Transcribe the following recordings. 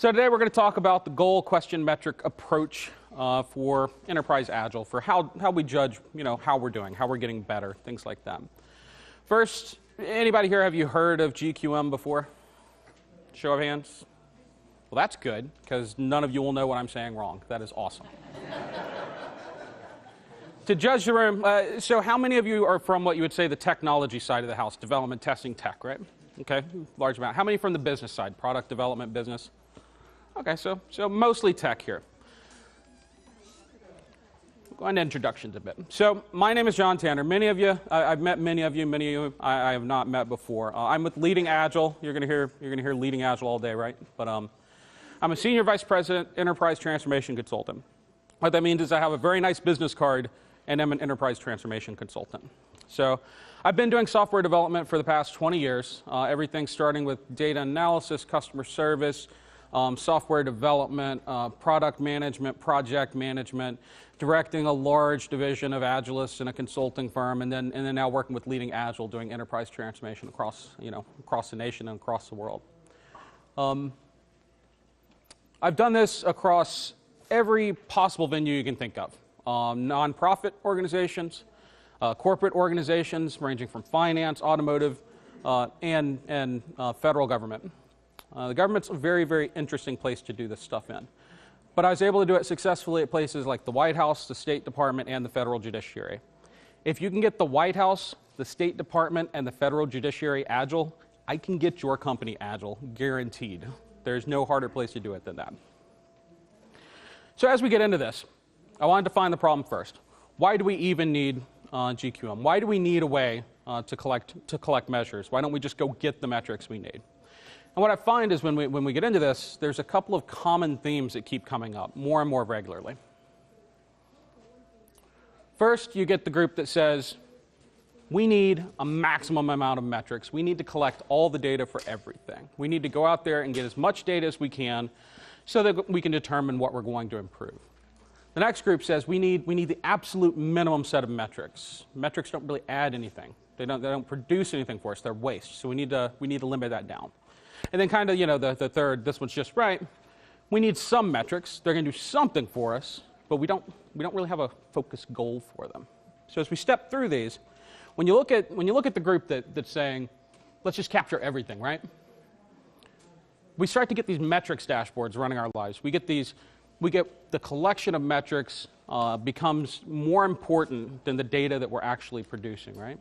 So today we're going to talk about the goal, question, metric approach for Enterprise Agile, for how we judge, how we're doing, how we're getting better, things like that. First, anybody here, have you heard of GQM before? Show of hands. Well, that's good, because none of you will know what I'm saying wrong. That is awesome. To judge the room, so how many of you are from what you would say the technology side of the house, development, testing, tech, right? Okay, large amount. How many from the business side, product development, business? Okay, so mostly tech here. Go into introductions a bit. So my name is John Tanner. Many of you, I've met many of you I have not met before. I'm with Leading Agile. You're going to hear Leading Agile all day, right? But I'm a Senior Vice President, Enterprise Transformation Consultant. What that means is I have a very nice business card, and I'm an Enterprise Transformation Consultant. So I've been doing software development for the past 20 years, everything starting with data analysis, customer service, software development, product management, project management, directing a large division of Agilists in a consulting firm, and then now working with Leading Agile, doing enterprise transformation across the nation and across the world. I've done this across every possible venue you can think of. Nonprofit organizations, corporate organizations ranging from finance, automotive, and federal government. The government's a very, very interesting place to do this stuff in. But I was able to do it successfully at places like the White House, the State Department, and the federal judiciary. If you can get the White House, the State Department, and the federal judiciary agile, I can get your company agile, guaranteed. There's no harder place to do it than that. So as we get into this, I wanted to find the problem first. Why do we even need GQM? Why do we need a way to collect measures? Why don't we just go get the metrics we need? And what I find is when we get into this, there's a couple of common themes that keep coming up more and more regularly. First, you get the group that says, we need a maximum amount of metrics. We need to collect all the data for everything. We need to go out there and get as much data as we can so that we can determine what we're going to improve. The next group says we need the absolute minimum set of metrics. Metrics don't really add anything. They don't produce anything for us. They're waste. So we need to limit that down. And then kind of, the third, this one's just right. We need some metrics. They're going to do something for us, but we don't really have a focused goal for them. So as we step through these, when you look at the group that's saying, let's just capture everything, right? We start to get these metrics dashboards running our lives. We get the collection of metrics becomes more important than the data that we're actually producing, right?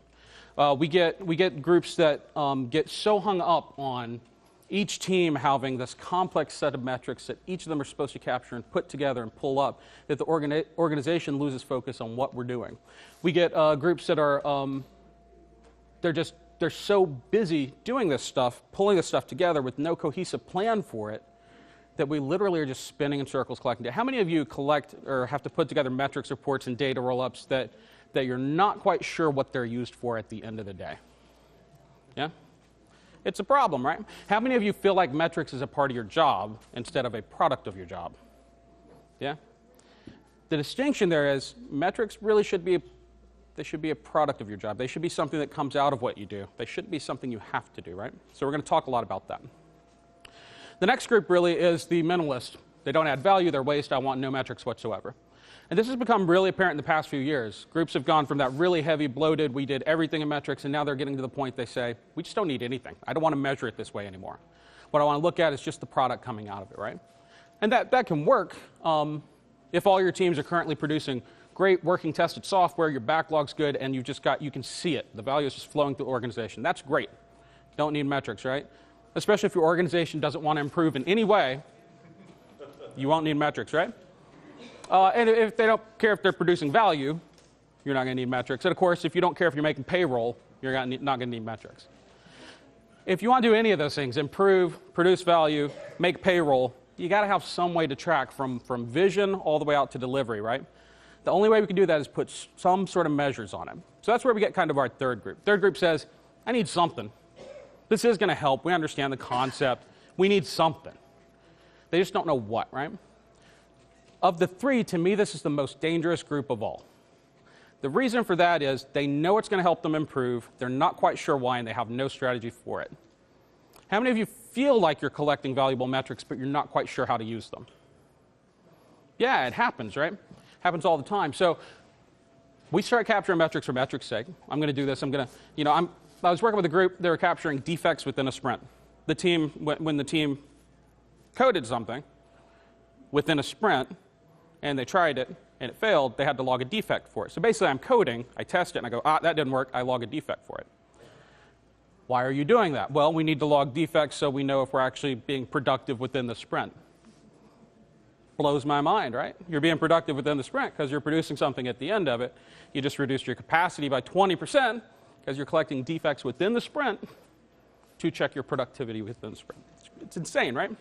We get groups that get so hung up on each team having this complex set of metrics that each of them are supposed to capture and put together and pull up that the organization loses focus on what we're doing. We get groups that are they're so busy doing this stuff, pulling this stuff together with no cohesive plan for it, that we literally are just spinning in circles collecting data. How many of you collect or have to put together metrics reports and data roll-ups that you're not quite sure what they're used for at the end of the day? Yeah? It's a problem, right? How many of you feel like metrics is a part of your job instead of a product of your job? Yeah? The distinction there is metrics really should be a product of your job. They should be something that comes out of what you do. They shouldn't be something you have to do, right? So we're going to talk a lot about that. The next group really is the minimalist. They don't add value, they're waste, I want no metrics whatsoever. And this has become really apparent in the past few years. Groups have gone from that really heavy, bloated, we did everything in metrics, and now they're getting to the point they say, we just don't need anything. I don't want to measure it this way anymore. What I want to look at is just the product coming out of it, right? And that can work if all your teams are currently producing great working tested software, your backlog's good, and you can see it. The value is just flowing through the organization. That's great. Don't need metrics, right? Especially if your organization doesn't want to improve in any way, you won't need metrics, right? And if they don't care if they're producing value, you're not going to need metrics. And of course, if you don't care if you're making payroll, you're not going to need metrics. If you want to do any of those things, improve, produce value, make payroll, you got to have some way to track from vision all the way out to delivery, right? The only way we can do that is put some sort of measures on it. So that's where we get kind of our third group. Third group says, I need something. This is going to help. We understand the concept. We need something. They just don't know what, right? Of the three, to me, this is the most dangerous group of all. The reason for that is they know it's going to help them improve. They're not quite sure why, and they have no strategy for it. How many of you feel like you're collecting valuable metrics, but you're not quite sure how to use them? Yeah, it happens, right? Happens all the time. So we start capturing metrics for metrics' sake. I'm going to do this. I was working with a group. They were capturing defects within a sprint. The team, when the team coded something within a sprint, and they tried it, and it failed, they had to log a defect for it. So basically, I'm coding, I test it, and I go, that didn't work, I log a defect for it. Why are you doing that? Well, we need to log defects so we know if we're actually being productive within the sprint. Blows my mind, right? You're being productive within the sprint because you're producing something at the end of it. You just reduced your capacity by 20% because you're collecting defects within the sprint to check your productivity within the sprint. It's insane, right?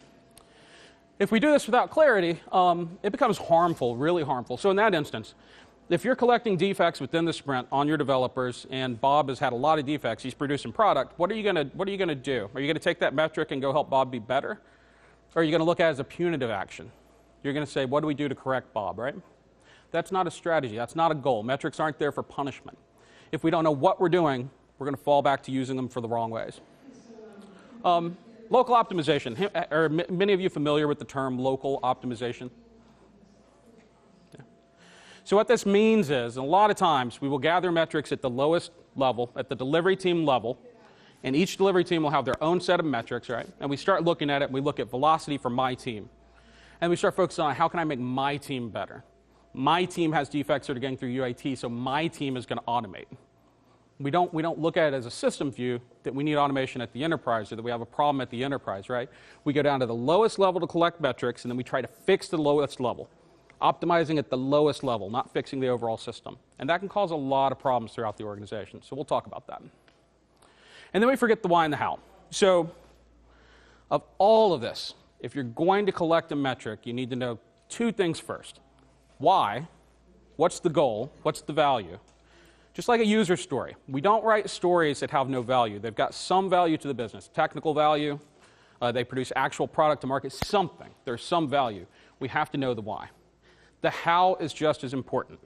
If we do this without clarity, it becomes harmful, really harmful. So in that instance, if you're collecting defects within the sprint on your developers, and Bob has had a lot of defects, he's producing product, what are you going to do? Are you going to take that metric and go help Bob be better? Or are you going to look at it as a punitive action? You're going to say, what do we do to correct Bob, right? That's not a strategy. That's not a goal. Metrics aren't there for punishment. If we don't know what we're doing, we're going to fall back to using them for the wrong ways. Local optimization. Are many of you familiar with the term local optimization? Yeah. So what this means is, a lot of times, we will gather metrics at the lowest level, at the delivery team level, and each delivery team will have their own set of metrics, right? And we start looking at it, and we look at velocity for my team. And we start focusing on how can I make my team better? My team has defects that are getting through UAT, so my team is going to automate. We don't look at it as a system view that we need automation at the enterprise or that we have a problem at the enterprise, right? We go down to the lowest level to collect metrics, and then we try to fix the lowest level, optimizing at the lowest level, not fixing the overall system. And that can cause a lot of problems throughout the organization, so we'll talk about that. And then we forget the why and the how. So of all of this, if you're going to collect a metric, you need to know two things first. Why? What's the goal? What's the value? Just like a user story. We don't write stories that have no value. They've got some value to the business. Technical value, they produce actual product to market, something. There's some value. We have to know the why. The how is just as important.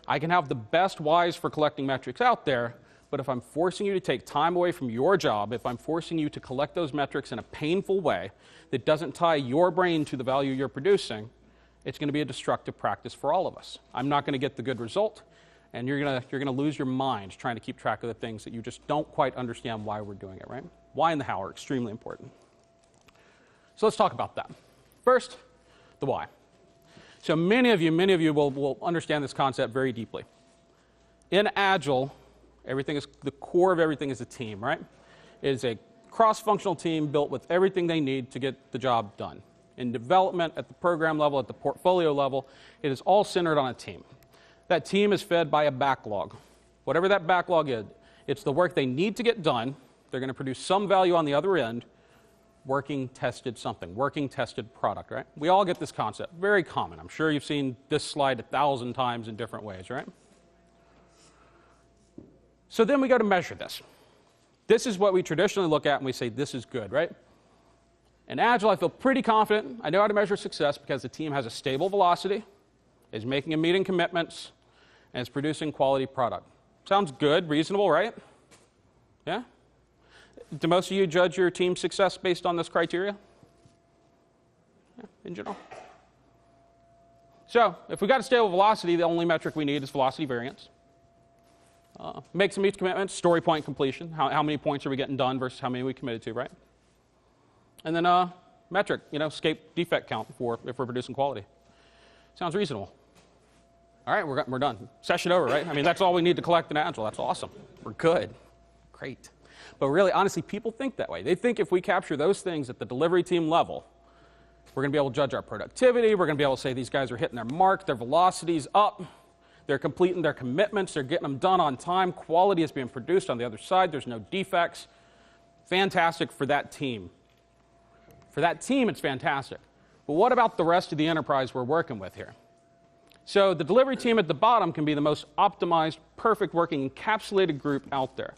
I can have the best whys for collecting metrics out there, but if I'm forcing you to take time away from your job, if I'm forcing you to collect those metrics in a painful way that doesn't tie your brain to the value you're producing, it's going to be a destructive practice for all of us. I'm not going to get the good result, and you're going to lose your mind trying to keep track of the things that you just don't quite understand why we're doing it, right? Why and the how are extremely important. So let's talk about that. First, the why. So many of you will understand this concept very deeply. In Agile, the core of everything is a team, right? It is a cross-functional team built with everything they need to get the job done. In development, at the program level, at the portfolio level, it is all centered on a team. That team is fed by a backlog. Whatever that backlog is, it's the work they need to get done. They're going to produce some value on the other end, working tested product, right? We all get this concept, very common. I'm sure you've seen this slide 1,000 times in different ways, right? So then we go to measure this. This is what we traditionally look at and we say, this is good, right? In Agile, I feel pretty confident. I know how to measure success because the team has a stable velocity, is making and meeting commitments, and is producing quality product. Sounds good, reasonable, right? Yeah? Do most of you judge your team's success based on this criteria? Yeah, in general. So, if we've got a stable velocity, the only metric we need is velocity variance. Make some each commitments, story point completion. How many points are we getting done versus how many we committed to, right? And then metric, escape defect count if we're producing quality. Sounds reasonable. All right, we're done. Session over, right? I mean, that's all we need to collect in Agile. That's awesome. We're good. Great. But really, honestly, people think that way. They think if we capture those things at the delivery team level, we're going to be able to judge our productivity. We're going to be able to say these guys are hitting their mark, their velocity's up. They're completing their commitments. They're getting them done on time. Quality is being produced on the other side. There's no defects. Fantastic for that team. For that team, it's fantastic. But what about the rest of the enterprise we're working with here? So the delivery team at the bottom can be the most optimized, perfect working, encapsulated group out there.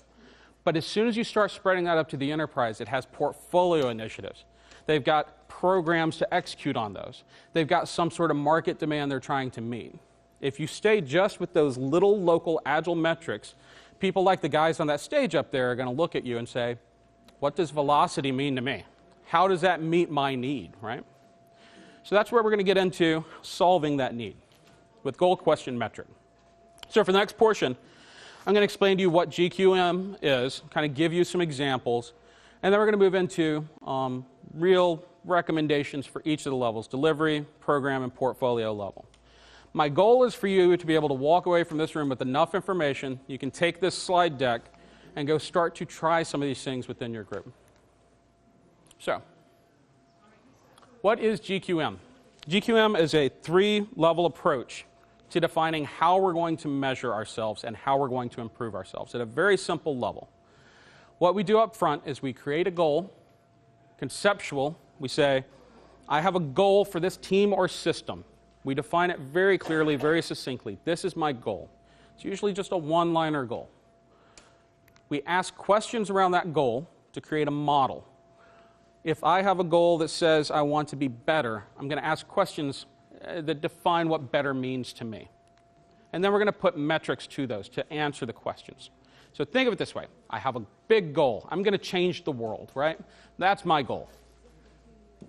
But as soon as you start spreading that up to the enterprise, it has portfolio initiatives. They've got programs to execute on those. They've got some sort of market demand they're trying to meet. If you stay just with those little local Agile metrics, people like the guys on that stage up there are going to look at you and say, What does velocity mean to me? How does that meet my need, right? So that's where we're going to get into solving that need with goal, question, metric. So for the next portion, I'm going to explain to you what GQM is, kind of give you some examples, and then we're going to move into real recommendations for each of the levels, delivery, program, and portfolio level. My goal is for you to be able to walk away from this room with enough information. You can take this slide deck and go start to try some of these things within your group. So, what is GQM? GQM is a 3-level approach to defining how we're going to measure ourselves and how we're going to improve ourselves at a very simple level. What we do up front is we create a goal, conceptual. We say, I have a goal for this team or system. We define it very clearly, very succinctly. This is my goal. It's usually just a one-liner goal. We ask questions around that goal to create a model. If I have a goal that says I want to be better, I'm going to ask questions that define what better means to me. And then we're going to put metrics to those to answer the questions. So think of it this way. I have a big goal. I'm going to change the world, right? That's my goal.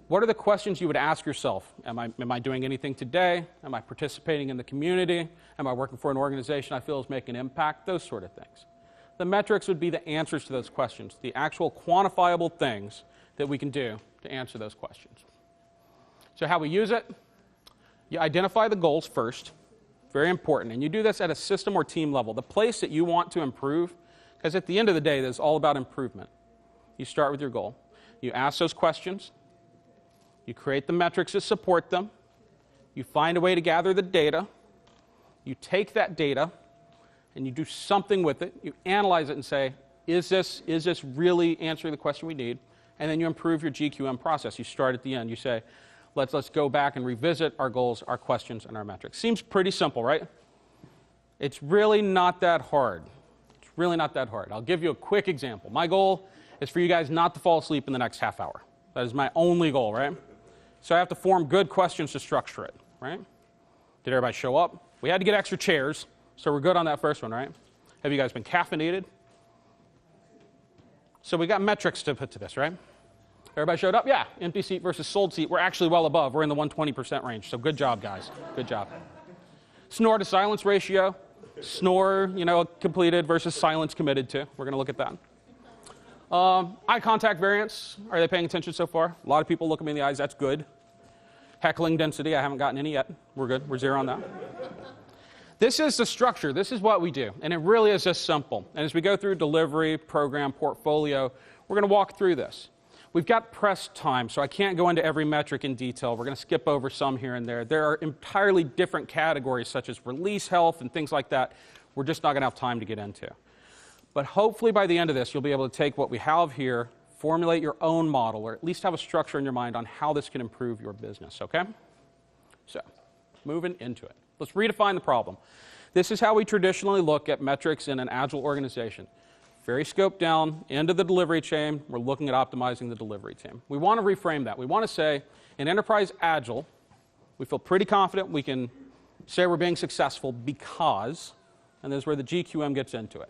What are the questions you would ask yourself? Am I doing anything today? Am I participating in the community? Am I working for an organization I feel is making an impact? Those sort of things. The metrics would be the answers to those questions, the actual quantifiable things that we can do to answer those questions. So how we use it? You identify the goals first, very important, and you do this at a system or team level, the place that you want to improve, because at the end of the day, this is all about improvement. You start with your goal. You ask those questions. You create the metrics that support them. You find a way to gather the data. You take that data and you do something with it. You analyze it and say, is this really answering the question we need? And then you improve your GQM process. You start at the end. You say, let's go back and revisit our goals, our questions, and our metrics. Seems pretty simple, right? It's really not that hard. It's really not that hard. I'll give you a quick example. My goal is for you guys not to fall asleep in the next half hour. That is my only goal, right? So I have to form good questions to structure it, right? Did everybody show up? We had to get extra chairs, so we're good on that first one, right? Have you guys been caffeinated? So we got metrics to put to this, right? Everybody showed up? Yeah. Empty seat versus sold seat. We're actually well above. We're in the 120% range, so good job, guys. Good job. Snore to silence ratio. Snore, completed versus silence committed to. We're going to look at that. Eye contact variance. Are they paying attention so far? A lot of people look at me in the eyes. That's good. Heckling density. I haven't gotten any yet. We're good. We're zero on that. This is the structure. This is what we do. And it really is just simple. And as we go through delivery, program, portfolio, we're going to walk through this. We've got press time, so I can't go into every metric in detail. We're going to skip over some here and there. There are entirely different categories, such as release health and things like that. We're just not going to have time to get into. But hopefully by the end of this, you'll be able to take what we have here, formulate your own model, or at least have a structure in your mind on how this can improve your business, okay? So, moving into it. Let's redefine the problem. This is how we traditionally look at metrics in an Agile organization. Very scoped down, into the delivery chain, we're looking at optimizing the delivery team. We want to reframe that. We want to say, in Enterprise Agile, we feel pretty confident we can say we're being successful because, and this is where the GQM gets into it.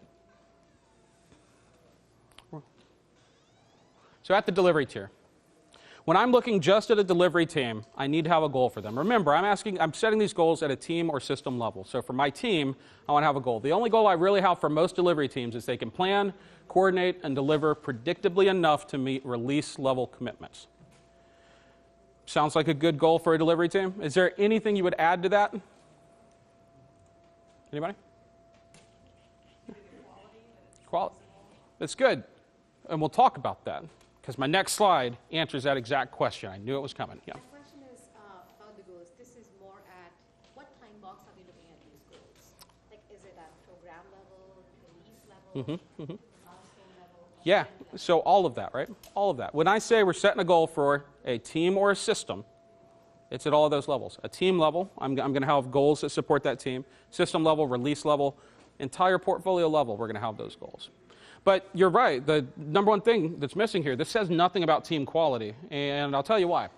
So at the delivery tier, when I'm looking just at a delivery team, I need to have a goal for them. Remember, I'm setting these goals at a team or system level. So for my team, I want to have a goal. The only goal I really have for most delivery teams is they can plan, coordinate, and deliver predictably enough to meet release level commitments. Sounds like a good goal for a delivery team. Is there anything you would add to that? Anybody? Quality. That's good. And we'll talk about that. Because my next slide answers that exact question. I knew it was coming. Yeah. My question is about the goals. This is more at what time box are we looking at these goals? Like, is it at program level, release level, milestone level? Yeah. So all of that, right? All of that. When I say we're setting a goal for a team or a system, it's at all of those levels. A team level, I'm going to have goals that support that team. System level, release level, entire portfolio level, we're going to have those goals. But you're right, the number one thing that's missing here, this says nothing about team quality, and I'll tell you why.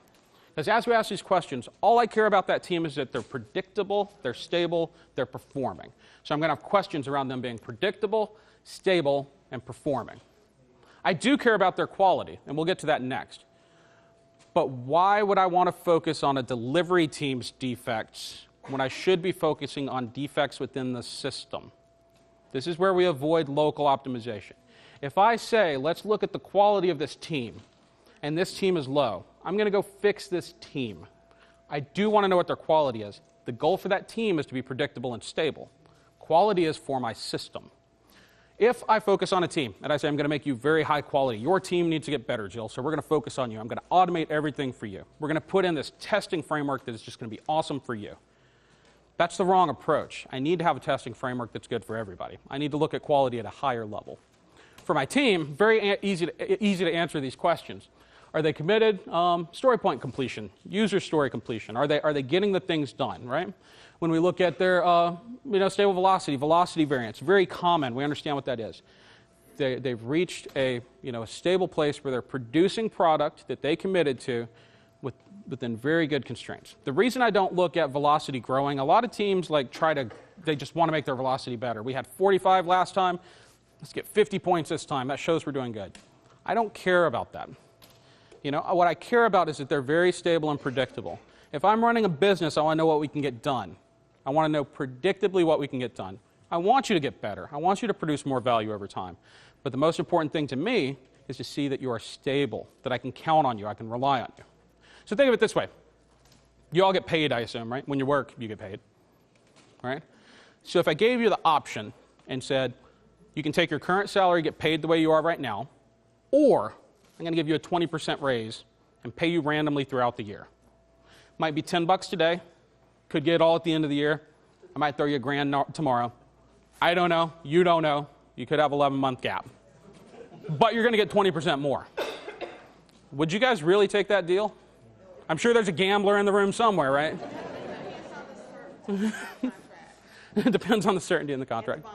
Because as we ask these questions, all I care about that team is that they're predictable, they're stable, they're performing. So I'm going to have questions around them being predictable, stable, and performing. I do care about their quality, and we'll get to that next. But why would I want to focus on a delivery team's defects when I should be focusing on defects within the system? This is where we avoid local optimization. If I say, let's look at the quality of this team, and this team is low, I'm going to go fix this team. I do want to know what their quality is. The goal for that team is to be predictable and stable. Quality is for my system. If I focus on a team, and I say, I'm going to make you very high quality, your team needs to get better, Jill, so we're going to focus on you. I'm going to automate everything for you. We're going to put in this testing framework that is just going to be awesome for you. That's the wrong approach. I need to have a testing framework that's good for everybody. I need to look at quality at a higher level. For my team, very easy to answer these questions. Are they committed? Story point completion, user story completion. Are they getting the things done, right? When we look at their stable velocity variance, very common. We understand what that is. They've reached a stable place where they're producing product that they committed to within very good constraints. The reason I don't look at velocity growing, a lot of teams they just want to make their velocity better. We had 45 last time. Let's get 50 points this time. That shows we're doing good. I don't care about that. What I care about is that they're very stable and predictable. If I'm running a business, I want to know what we can get done. I want to know predictably what we can get done. I want you to get better. I want you to produce more value over time. But the most important thing to me is to see that you are stable, that I can count on you, I can rely on you. So think of it this way. You all get paid, I assume, right? When you work, you get paid, right? So if I gave you the option and said, you can take your current salary, get paid the way you are right now, or I'm going to give you a 20% raise and pay you randomly throughout the year. Might be $10 today. Could get it all at the end of the year. I might throw you $1,000 tomorrow. I don't know. You don't know. You could have an 11-month gap. But you're going to get 20% more. Would you guys really take that deal? I'm sure there's a gambler in the room somewhere, right? It depends on the certainty in the contract.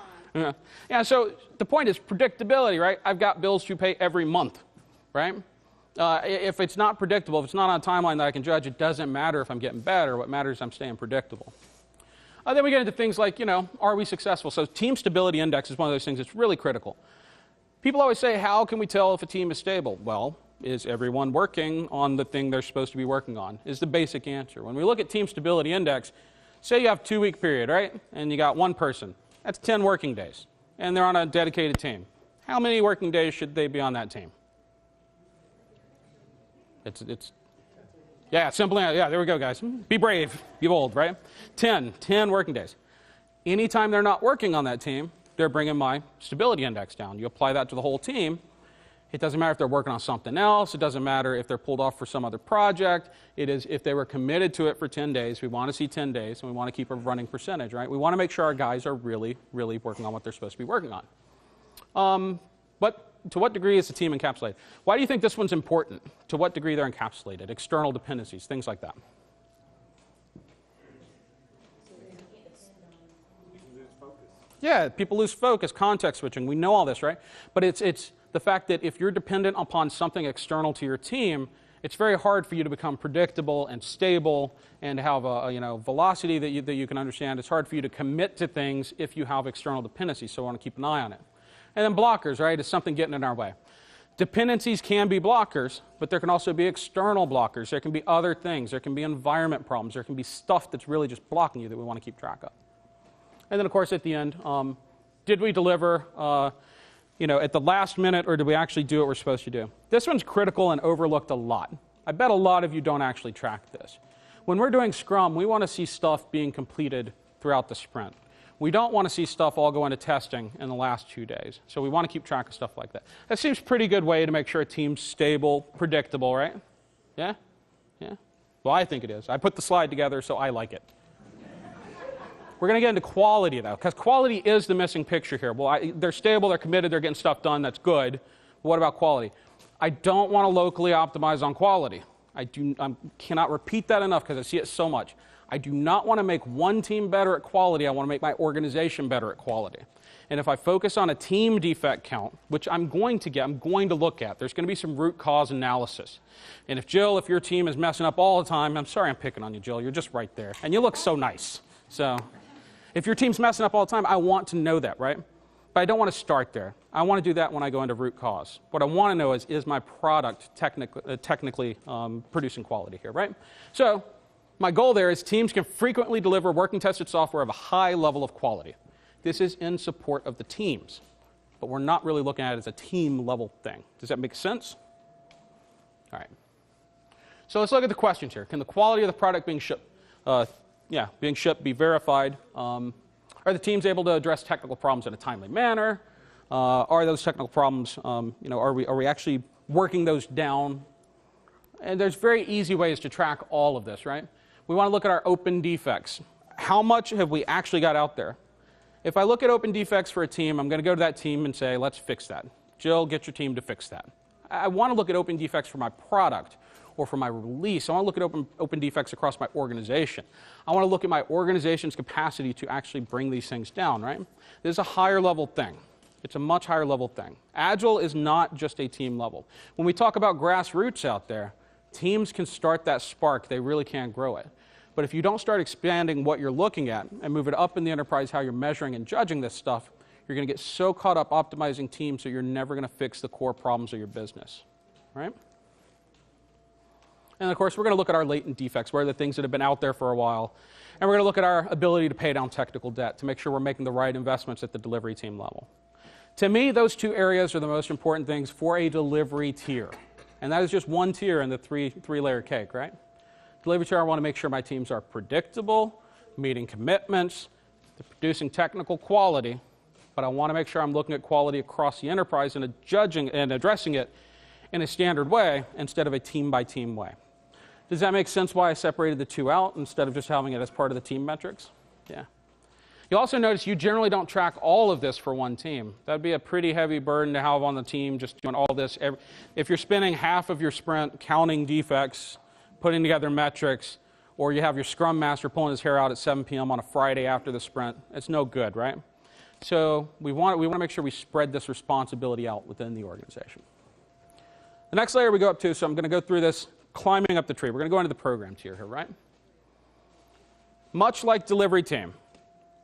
Yeah, so the point is predictability, right? I've got bills to pay every month, right? If it's not predictable, if it's not on a timeline that I can judge, it doesn't matter if I'm getting better. What matters is I'm staying predictable. Then we get into things like, are we successful? So team stability index is one of those things that's really critical. People always say, how can we tell if a team is stable? Well, is everyone working on the thing they're supposed to be working on? Is the basic answer. When we look at team stability index, say you have a 2-week period, right? And you got one person. That's 10 working days. And they're on a dedicated team. How many working days should they be on that team? Yeah, simple. Yeah, there we go, guys. Be brave, be bold, right? 10 working days. Anytime they're not working on that team, they're bringing my stability index down. You apply that to the whole team. It doesn't matter if they're working on something else. It doesn't matter if they're pulled off for some other project. It is if they were committed to it for 10 days. We want to see 10 days, and we want to keep a running percentage, right? We want to make sure our guys are really, really working on what they're supposed to be working on. But to what degree is the team encapsulated? Why do you think this one's important? To what degree they're encapsulated? External dependencies, things like that. Yeah, people lose focus, context switching. We know all this, right? But it's the fact that if you're dependent upon something external to your team, it's very hard for you to become predictable and stable and have a velocity that you can understand. It's hard for you to commit to things if you have external dependencies, so we want to keep an eye on it. And then blockers, right, is something getting in our way. Dependencies can be blockers, but there can also be external blockers. There can be other things. There can be environment problems. There can be stuff that's really just blocking you that we want to keep track of. And then, of course, at the end, did we deliver at the last minute, or did we actually do what we're supposed to do? This one's critical and overlooked a lot. I bet a lot of you don't actually track this. When we're doing Scrum, we want to see stuff being completed throughout the sprint. We don't want to see stuff all go into testing in the last 2 days. So we want to keep track of stuff like that. That seems a pretty good way to make sure a team's stable, predictable, right? Yeah? Yeah? Well, I think it is. I put the slide together, so I like it. We're going to get into quality, though, because quality is the missing picture here. Well, they're stable, they're committed, they're getting stuff done, that's good. But what about quality? I don't want to locally optimize on quality. I cannot repeat that enough because I see it so much. I do not want to make one team better at quality. I want to make my organization better at quality. And if I focus on a team defect count, which I'm going to look at, there's going to be some root cause analysis. And if your team is messing up all the time, I'm sorry I'm picking on you, Jill, you're just right there. And you look so nice. So if your team's messing up all the time, I want to know that, right? But I don't want to start there. I want to do that when I go into root cause. What I want to know is my product technically producing quality here, right? So my goal there is teams can frequently deliver working tested software of a high level of quality. This is in support of the teams, but we're not really looking at it as a team level thing. Does that make sense? All right. So let's look at the questions here. Can the quality of the product being shipped be verified? Are the teams able to address technical problems in a timely manner? Are those technical problems, are we actually working those down? And there's very easy ways to track all of this, right? We want to look at our open defects. How much have we actually got out there? If I look at open defects for a team, I'm going to go to that team and say, let's fix that. Jill, get your team to fix that. I want to look at open defects for my product or for my release. I want to look at open defects across my organization. I want to look at my organization's capacity to actually bring these things down, right? This is a higher level thing. It's a much higher level thing. Agile is not just a team level. When we talk about grassroots out there, teams can start that spark. They really can grow it. But if you don't start expanding what you're looking at and move it up in the enterprise, how you're measuring and judging this stuff, you're going to get so caught up optimizing teams that you're never going to fix the core problems of your business, right? And of course, we're going to look at our latent defects, what are the things that have been out there for a while. And we're going to look at our ability to pay down technical debt to make sure we're making the right investments at the delivery team level. To me, those two areas are the most important things for a delivery tier. And that is just one tier in the three-layer cake, right? Delivery tier, I want to make sure my teams are predictable, meeting commitments, they're producing technical quality, but I want to make sure I'm looking at quality across the enterprise and judging and addressing it in a standard way instead of a team-by-team way. Does that make sense why I separated the two out instead of just having it as part of the team metrics? Yeah. You'll also notice you generally don't track all of this for one team. That'd be a pretty heavy burden to have on the team just doing all this. If you're spending half of your sprint counting defects, putting together metrics, or you have your scrum master pulling his hair out at 7 p.m. on a Friday after the sprint, it's no good, right? So we want to make sure we spread this responsibility out within the organization. The next layer we go up to, so I'm going to go through this climbing up the tree. We're going to go into the program tier here, right? Much like delivery team,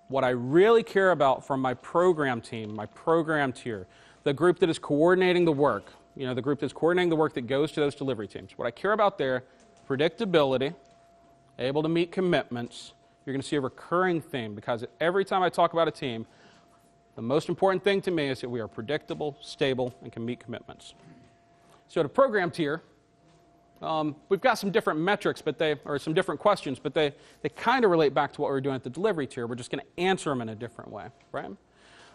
what I really care about from my program team, my program tier, the group that is coordinating the work, the group that's coordinating the work that goes to those delivery teams. What I care about there, predictability, able to meet commitments. You're going to see a recurring theme because every time I talk about a team, the most important thing to me is that we are predictable, stable, and can meet commitments. So the program tier, we've got some different metrics, or some different questions, but they kind of relate back to what we were doing at the delivery tier. We're just going to answer them in a different way, right?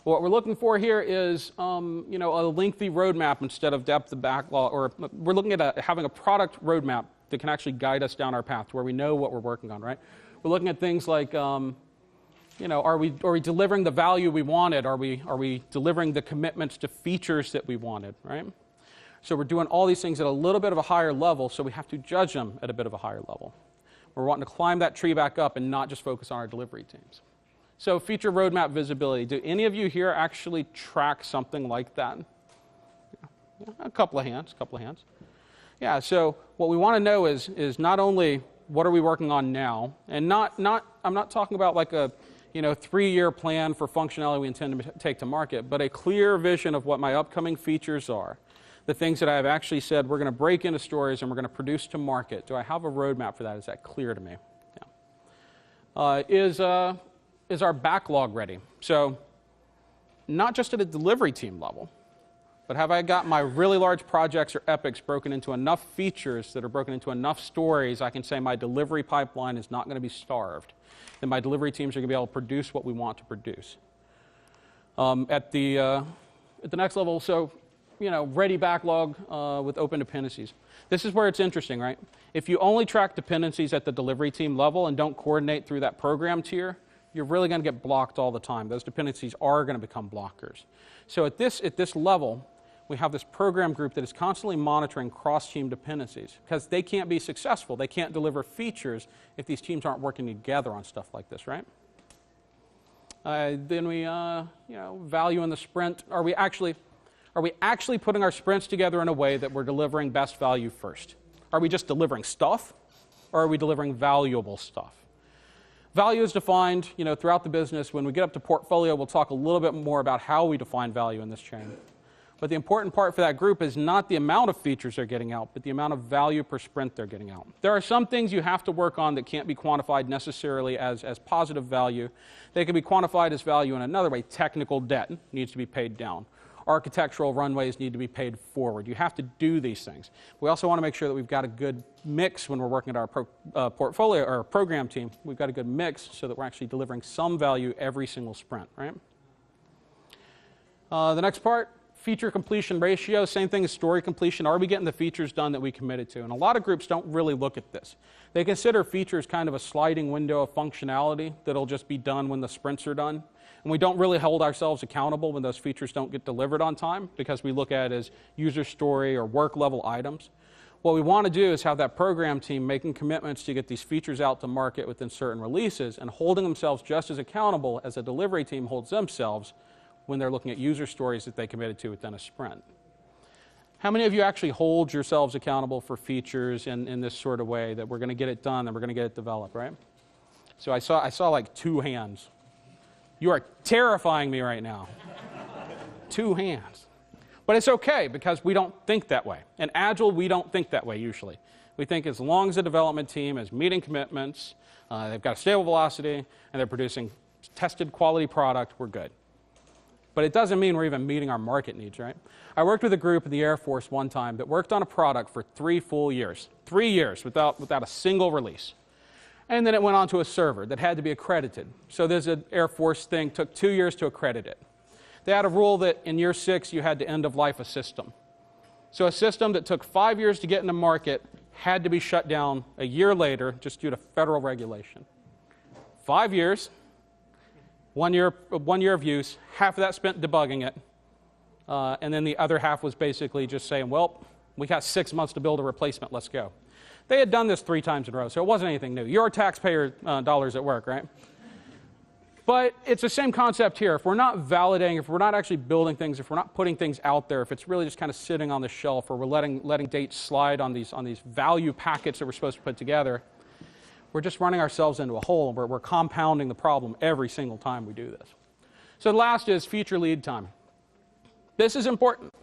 What we're looking for here is, a lengthy roadmap instead of depth of backlog, or we're looking at having a product roadmap that can actually guide us down our path to where we know what we're working on, right? We're looking at things like, are we delivering the value we wanted? Are we delivering the commitments to features that we wanted, right? So we're doing all these things at a little bit of a higher level, so we have to judge them at a bit of a higher level. We're wanting to climb that tree back up and not just focus on our delivery teams. So feature roadmap visibility. Do any of you here actually track something like that? Yeah, a couple of hands. Yeah, so what we want to know is not only what are we working on now, and I'm not talking about like a 3-year plan for functionality we intend to take to market, but a clear vision of what my upcoming features are. The things that I've actually said we're going to break into stories and we're going to produce to market. Do I have a roadmap for that? Is that clear to me? Yeah. Is our backlog ready? So not just at a delivery team level, but have I got my really large projects or epics broken into enough features that are broken into enough stories I can say my delivery pipeline is not going to be starved, that my delivery teams are going to be able to produce what we want to produce. At the next level, so ready backlog with open dependencies. This is where it's interesting, right? If you only track dependencies at the delivery team level and don't coordinate through that program tier, you're really going to get blocked all the time. Those dependencies are going to become blockers. So at this level, we have this program group that is constantly monitoring cross-team dependencies because they can't be successful. They can't deliver features if these teams aren't working together on stuff like this, right? Then we, value in the sprint. Are we actually putting our sprints together in a way that we're delivering best value first? Are we just delivering stuff, or are we delivering valuable stuff? Value is defined, throughout the business. When we get up to portfolio, we'll talk a little bit more about how we define value in this chain. But the important part for that group is not the amount of features they're getting out, but the amount of value per sprint they're getting out. There are some things you have to work on that can't be quantified necessarily as positive value. They can be quantified as value in another way. Technical debt needs to be paid down. Architectural runways need to be paid forward. You have to do these things. We also want to make sure that we've got a good mix when we're working at our portfolio or program team. We've got a good mix so that we're actually delivering some value every single sprint, right? The next part, feature completion ratio, same thing as story completion. Are we getting the features done that we committed to? And a lot of groups don't really look at this. They consider features kind of a sliding window of functionality that'll just be done when the sprints are done. And we don't really hold ourselves accountable when those features don't get delivered on time because we look at it as user story or work level items. What we want to do is have that program team making commitments to get these features out to market within certain releases and holding themselves just as accountable as a delivery team holds themselves when they're looking at user stories that they committed to within a sprint. How many of you actually hold yourselves accountable for features in this sort of way, that we're going to get it done and we're going to get it developed, right? So I saw like 2 hands. You are terrifying me right now. 2 hands. But it's okay because we don't think that way. In Agile, we don't think that way usually. We think as long as the development team is meeting commitments, they've got a stable velocity, and they're producing tested quality product, we're good. But it doesn't mean we're even meeting our market needs, right? I worked with a group in the Air Force one time that worked on a product for 3 full years. 3 years without a single release. And then it went on to a server that had to be accredited. So there's an Air Force thing, took 2 years to accredit it. They had a rule that in year 6 you had to end of life a system. So a system that took 5 years to get into market had to be shut down a year later just due to federal regulation. 5 years, 1 year of use, half of that spent debugging it, and then the other half was basically just saying, well, we got 6 months to build a replacement, let's go. They had done this 3 times in a row, so it wasn't anything new. Your taxpayer dollars at work, right? But it's the same concept here. If we're not validating, if we're not actually building things, if we're not putting things out there, if it's really just kind of sitting on the shelf, or we're letting dates slide on these value packets that we're supposed to put together, we're just running ourselves into a hole, and we're compounding the problem every single time we do this. So the last is feature lead time. This is important.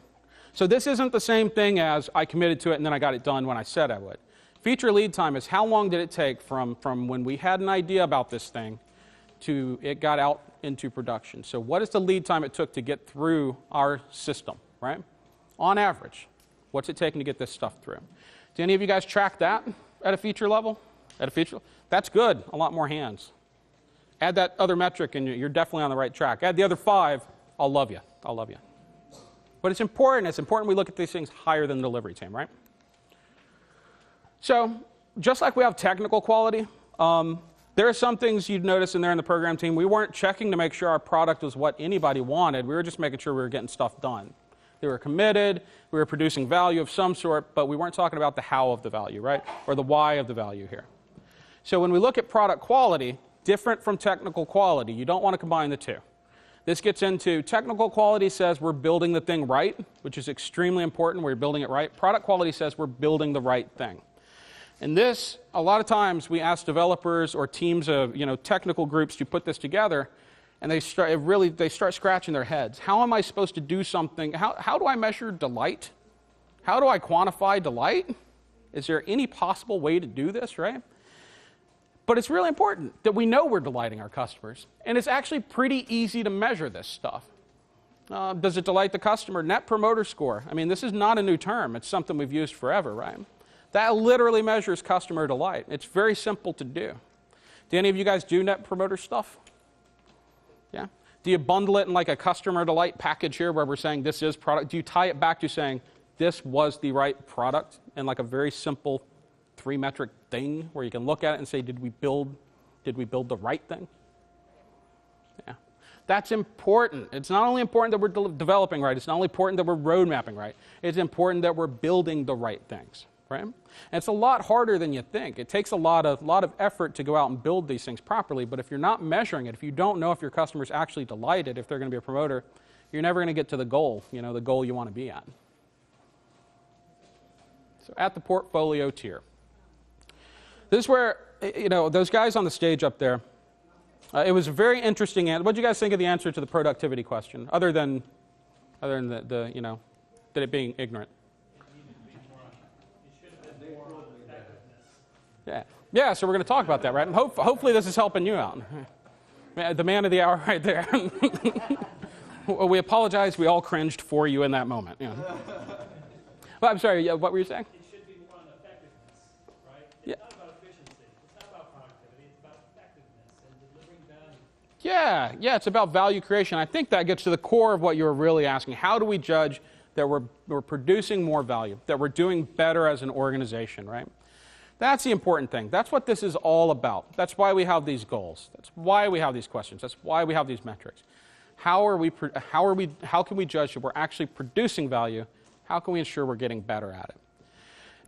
So this isn't the same thing as I committed to it and then I got it done when I said I would. Feature lead time is how long did it take from when we had an idea about this thing to it got out into production. So what is the lead time it took to get through our system, right? On average, what's it taking to get this stuff through? Do any of you guys track that at a feature level? That's good. A lot more hands. Add that other metric and you're definitely on the right track. Add the other 5, I'll love you. I'll love you. But it's important we look at these things higher than the delivery team, right? So just like we have technical quality, there are some things you'd notice in there in the program team. We weren't checking to make sure our product was what anybody wanted. We were just making sure we were getting stuff done. They were committed, we were producing value of some sort, but we weren't talking about the how of the value, right? Or the why of the value here. So when we look at product quality, different from technical quality, you don't want to combine the two. This gets into technical quality says we're building the thing right, which is extremely important. We're building it right. Product quality says we're building the right thing. And this, a lot of times we ask developers or teams of technical groups to put this together, and they start scratching their heads. How am I supposed to do something? How do I measure delight? How do I quantify delight? Is there any possible way to do this, right? But it's really important that we know we're delighting our customers. And it's actually pretty easy to measure this stuff. Does it delight the customer? Net Promoter Score. I mean, this is not a new term. It's something we've used forever, right? That literally measures customer delight. It's very simple to do. Do any of you guys do Net Promoter stuff? Yeah? Do you bundle it in like a customer delight package here where we're saying this is product? Do you tie it back to saying this was the right product in like a very simple 3-metric thing where you can look at it and say, did we build the right thing? Yeah. That's important. It's not only important that we're developing right, it's not only important that we're road mapping right, it's important that we're building the right things, right? And it's a lot harder than you think. It takes a lot of effort to go out and build these things properly, but if you're not measuring it, if you don't know if your customer's actually delighted, if they're going to be a promoter, you're never going to get to the goal you want to be at. So at the portfolio tier. This is where, those guys on the stage up there, It was a very interesting answer. What did you guys think of the answer to the productivity question, other than the you know, that it being ignorant? Yeah. Yeah, so we're going to talk about that, right? And hopefully this is helping you out. The man of the hour right there. We apologize. We all cringed for you in that moment. Yeah. Well, I'm sorry. What were you saying? It should be more on effectiveness, right? It's Yeah. not about efficiency. It's not about productivity. It's about effectiveness and delivering value. Yeah, it's about value creation. I think that gets to the core of what you were really asking. How do we judge that we're producing more value, that we're doing better as an organization, right? That's the important thing. That's what this is all about. That's why we have these goals. That's why we have these questions. That's why we have these metrics. How can we judge that we're actually producing value? How can we ensure we're getting better at it?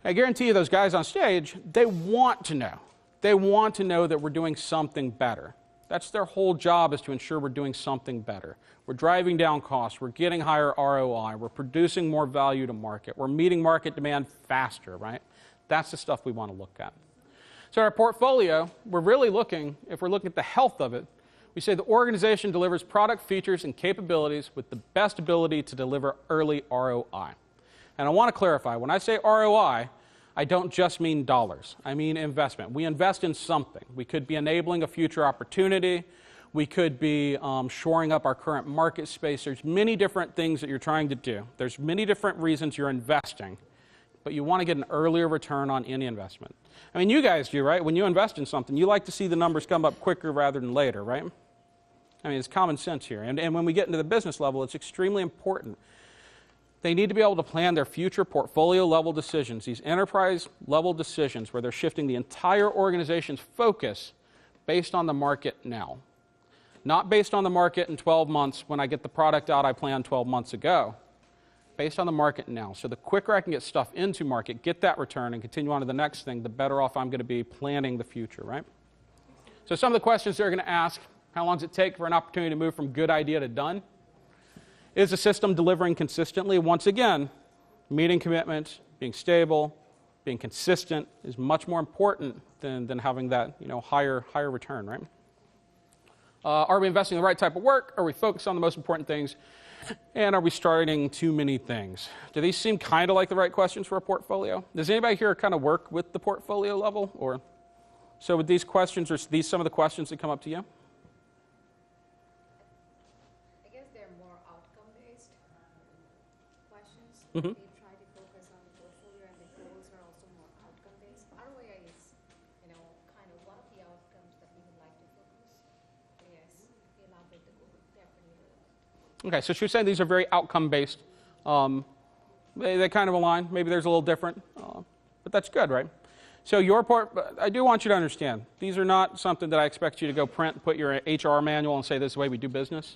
I guarantee you those guys on stage, they want to know. They want to know that we're doing something better. That's their whole job, is to ensure we're doing something better. We're driving down costs. We're getting higher ROI. We're producing more value to market. We're meeting market demand faster, right? That's the stuff we want to look at. So our portfolio, we're really looking, if we're looking at the health of it, we say the organization delivers product features and capabilities with the best ability to deliver early ROI. And I want to clarify, when I say ROI, I don't just mean dollars. I mean investment. We invest in something. We could be enabling a future opportunity. We could be shoring up our current market space. There's many different things that you're trying to do. There's many different reasons you're investing, but you want to get an earlier return on any investment. I mean, you guys do, right? When you invest in something, you like to see the numbers come up quicker rather than later, right? I mean, it's common sense here. And when we get into the business level, it's extremely important. They need to be able to plan their future portfolio-level decisions, these enterprise-level decisions where they're shifting the entire organization's focus based on the market now. Not based on the market in 12 months when I get the product out I planned 12 months ago. Based on the market now. So the quicker I can get stuff into market, get that return, and continue on to the next thing, the better off I'm going to be planning the future, right? So some of the questions they're going to ask: how long does it take for an opportunity to move from good idea to done? Is the system delivering consistently? Once again, meeting commitments, being stable, being consistent is much more important than having that higher return, right? Are we investing in the right type of work? Are we focused on the most important things? And are we starting too many things? Do these seem kind of like the right questions for a portfolio? Does anybody here kind of work with the portfolio level? Or so with these questions, are these some of the questions that come up to you? I guess they're more outcome-based questions. Mm-hmm. They try to focus on the portfolio, and the goals are also more outcome-based. ROI is, kind of one of the outcomes that we would like to focus. Yes, if you elaborate the goal, they're pretty relevant. Okay, so she was saying these are very outcome-based. They kind of align. Maybe there's a little different, but that's good, right? So I do want you to understand, these are not something that I expect you to go print, put your HR manual and say this is the way we do business.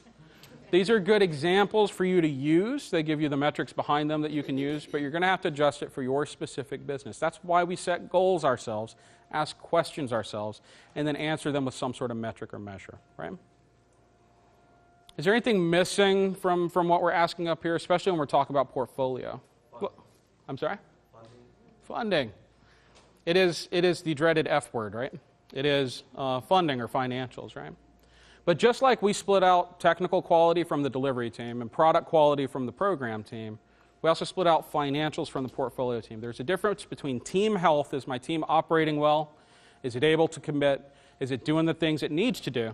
These are good examples for you to use. They give you the metrics behind them that you can use, but you're going to have to adjust it for your specific business. That's why we set goals ourselves, ask questions ourselves, and then answer them with some sort of metric or measure, right? Is there anything missing from what we're asking up here, especially when we're talking about portfolio? I'm sorry? Funding. It is the dreaded F word, right? It is funding or financials, right? But just like we split out technical quality from the delivery team and product quality from the program team, we also split out financials from the portfolio team. There's a difference between team health. Is my team operating well? Is it able to commit? Is it doing the things it needs to do?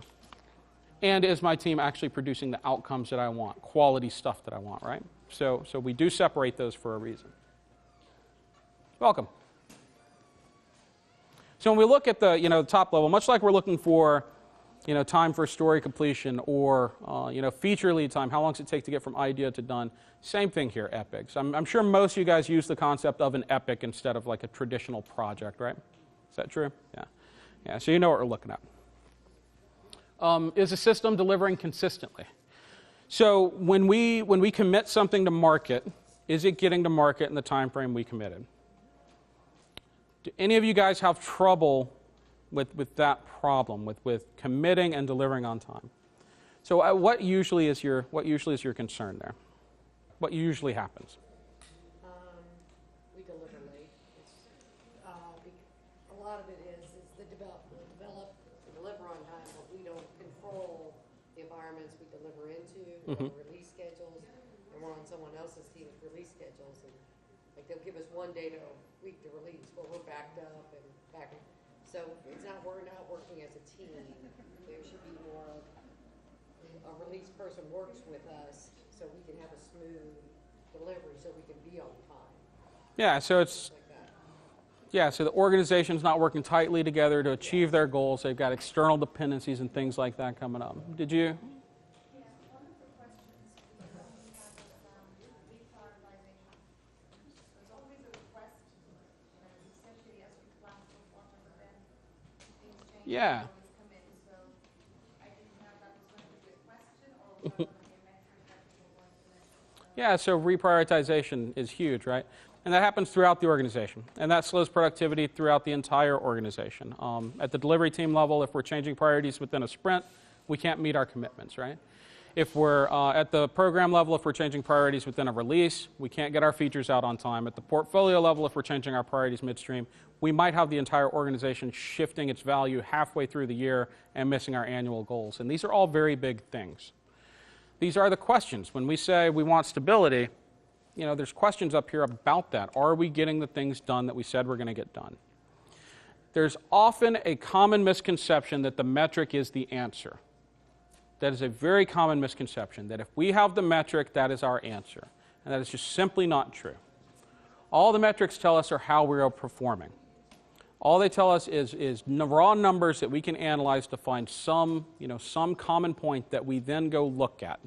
And is my team actually producing the outcomes that I want, quality stuff that I want, right? So we do separate those for a reason. Welcome. So when we look at the top level, much like we're looking for time for story completion or feature lead time, how long does it take to get from idea to done? Same thing here, epics. I'm sure most of you guys use the concept of an epic instead of like a traditional project, right? Is that true? Yeah. So you know what we're looking at. Is the system delivering consistently? So when we commit something to market, is it getting to market in the time frame we committed? Do any of you guys have trouble with that problem, with committing and delivering on time? So what usually is your concern there? What usually happens? We deliver late. A lot of it is the deliver on time, but we don't the environments we deliver into, Mhm. or release schedules, and we're on someone else's team's release schedules, and like they'll give us one day to week to release, but we're backed up and back. So it's not, we're not working as a team. There should be more of a release person works with us so we can have a smooth delivery, so we can be on time. Yeah, so it's Like that. yeah, so the organization's not working tightly together to achieve their goals. They've got external dependencies and things like that coming up. Did you? Yeah, one of the questions we have is reprioritization. There's always a request, essentially as you plan for quarter, but then things change. Yeah. Always come in, so I didn't know that was going to be a question or was that going to be a metric that we were going to measure. Yeah, so reprioritization is huge, right? And that happens throughout the organization. And that slows productivity throughout the entire organization. At the delivery team level, if we're changing priorities within a sprint, we can't meet our commitments, right? If we're at the program level, if we're changing priorities within a release, we can't get our features out on time. At the portfolio level, if we're changing our priorities midstream, we might have the entire organization shifting its value halfway through the year and missing our annual goals. And these are all very big things. These are the questions. When we say we want stability, you know, there's questions up here about that. Are we getting the things done that we said we're going to get done? There's often a common misconception that the metric is the answer. That is a very common misconception, that if we have the metric, that is our answer. And that is just simply not true. All the metrics tell us are how we are performing. All they tell us is raw numbers that we can analyze to find some common point that we then go look at.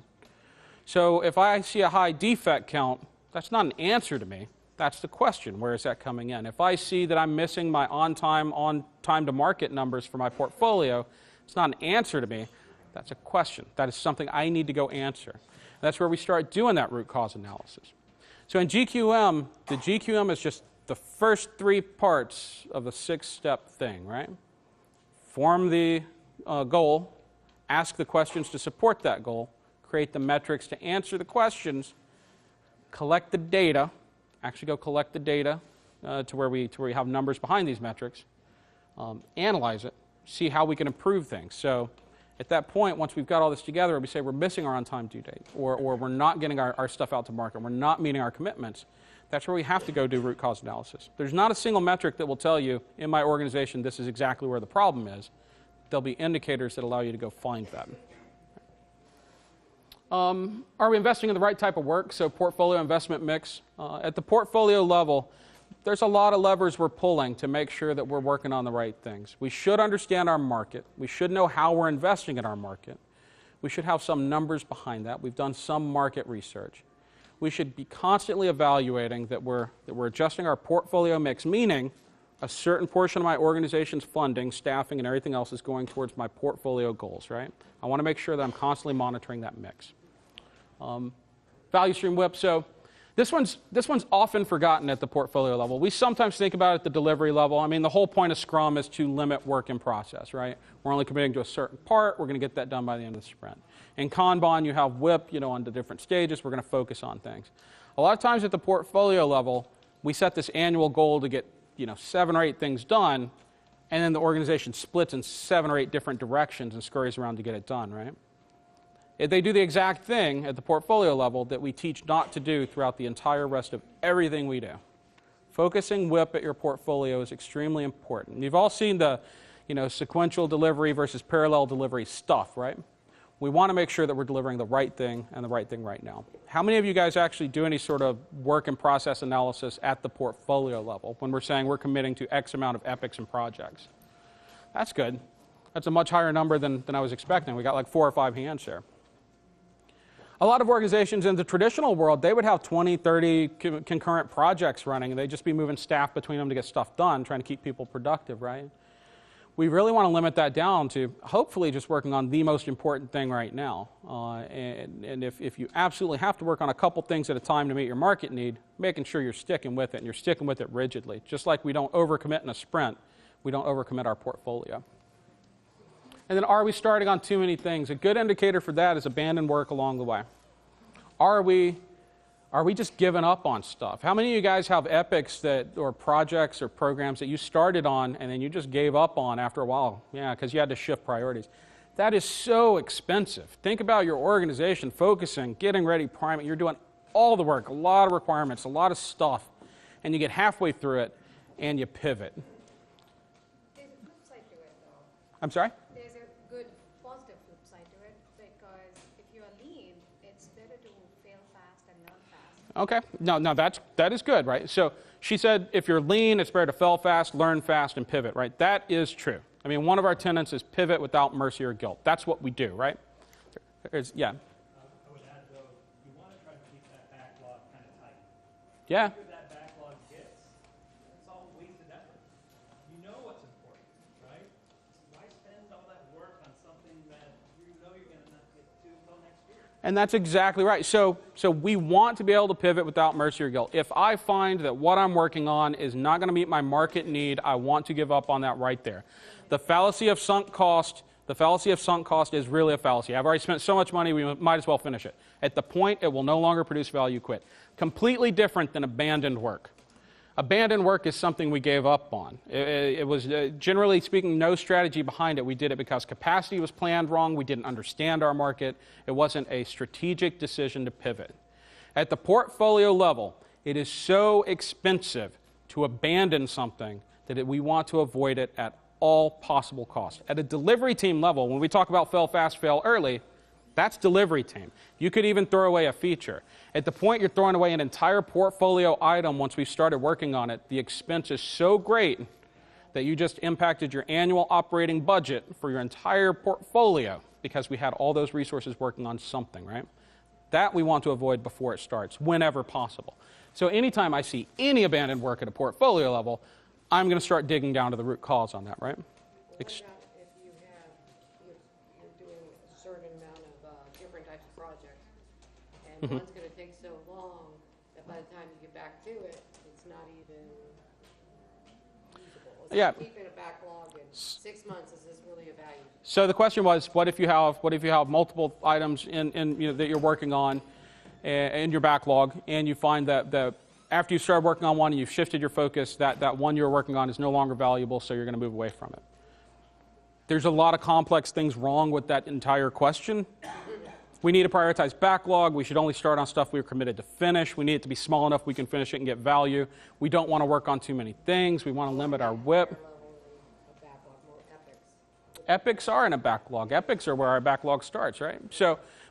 So if I see a high defect count, that's not an answer to me. That's the question. Where is that coming in? If I see that I'm missing my on time to market numbers for my portfolio, it's not an answer to me. That's a question. That is something I need to go answer. And that's where we start doing that root cause analysis. So in GQM, the GQM is just the first 3 parts of a 6-step thing, right? Form the goal, ask the questions to support that goal, create the metrics to answer the questions, collect the data, actually go collect the data to where we have numbers behind these metrics, analyze it, see how we can improve things. So at that point, once we've got all this together, we say we're missing our on-time due date, or we're not getting our stuff out to market, we're not meeting our commitments, that's where we have to go do root cause analysis. There's not a single metric that will tell you, in my organization, this is exactly where the problem is. There'll be indicators that allow you to go find that. Are we investing in the right type of work? So portfolio investment mix. At the portfolio level, there's a lot of levers we're pulling to make sure that we're working on the right things. We should understand our market. We should know how we're investing in our market. We should have some numbers behind that. We've done some market research. We should be constantly evaluating that we're adjusting our portfolio mix, meaning a certain portion of my organization's funding, staffing, and everything else is going towards my portfolio goals, right? I want to make sure that I'm constantly monitoring that mix. Value stream WIP. So this one's often forgotten at the portfolio level. We sometimes think about it at the delivery level. I mean, the whole point of Scrum is to limit work in process, right? We're only committing to a certain part. We're going to get that done by the end of the sprint. In Kanban, you have WIP, on the different stages. We're going to focus on things. A lot of times at the portfolio level, we set this annual goal to get 7 or 8 things done, and then the organization splits in 7 or 8 different directions and scurries around to get it done, right? If they do the exact thing at the portfolio level that we teach not to do throughout the entire rest of everything we do. Focusing WIP at your portfolio is extremely important. You've all seen the sequential delivery versus parallel delivery stuff, right? We want to make sure that we're delivering the right thing and the right thing right now. How many of you guys actually do any sort of work and process analysis at the portfolio level when we're saying we're committing to X amount of epics and projects? That's good. That's a much higher number than I was expecting. We got like 4 or 5 hands there. A lot of organizations in the traditional world, they would have 20, 30 concurrent projects running, and they'd just be moving staff between them to get stuff done, trying to keep people productive, right? We really want to limit that down to hopefully just working on the most important thing right now. And if you absolutely have to work on a couple things at a time to meet your market need, making sure you're sticking with it, and you're sticking with it rigidly. Just like we don't overcommit in a sprint, we don't overcommit our portfolio. And then are we starting on too many things? A good indicator for that is abandoned work along the way. Are we just giving up on stuff? How many of you guys have epics or projects or programs that you started on and then you just gave up on after a while? Yeah, because you had to shift priorities. That is so expensive. Think about your organization focusing, getting ready, priming. You're doing all the work, a lot of requirements, a lot of stuff, and you get halfway through it and you pivot. There's a flip side to it, though. I'm sorry? There's a good positive flip side to it, because if you are lean, it's better to fail fast and learn fast. Okay. No, that is good, right? So she said if you're lean, it's better to fail fast, learn fast, and pivot, right? That is true. I mean, one of our tenets is pivot without mercy or guilt. That's what we do, right? Yeah. I would add, though, you want to try to keep that backlog kind of tight. Yeah. The bigger that backlog gets, it's all wasted effort. You know what's important, right? Why spend all that work on something that you know you're going to not get to until next year? And that's exactly right. So we want to be able to pivot without mercy or guilt. If I find that what I'm working on is not going to meet my market need, I want to give up on that right there. The fallacy of sunk cost is really a fallacy. I've already spent so much money, we might as well finish it. At the point it will no longer produce value, quit. Completely different than abandoned work. Abandoned work is something we gave up on. It was, generally speaking, no strategy behind it. We did it because capacity was planned wrong. We didn't understand our market. It wasn't a strategic decision to pivot. At the portfolio level, it is so expensive to abandon something that we want to avoid it at all possible costs. At a delivery team level, when we talk about fail fast, fail early, that's delivery team. You could even throw away a feature. At the point you're throwing away an entire portfolio item once we started working on it, the expense is so great that you just impacted your annual operating budget for your entire portfolio because we had all those resources working on something, right? That we want to avoid before it starts, whenever possible. So anytime I see any abandoned work at a portfolio level, I'm going to start digging down to the root cause on that, right? What about if you're doing a certain amount of different types of projects, and one's going to take so long that by the time you get back to it, it's not even usable. It's like keeping a backlog in 6 months, is this really a value? So the question was, what if you have multiple items that you're working on in your backlog, and you find that after you started working on one and you've shifted your focus, that one you're working on is no longer valuable, so you're going to move away from it. There's a lot of complex things wrong with that entire question. We need to prioritize backlog. We should only start on stuff we're committed to finish. We need it to be small enough we can finish it and get value. We don't want to work on too many things. We want to limit our WIP. Epics are in a backlog. Epics are where our backlog starts, right?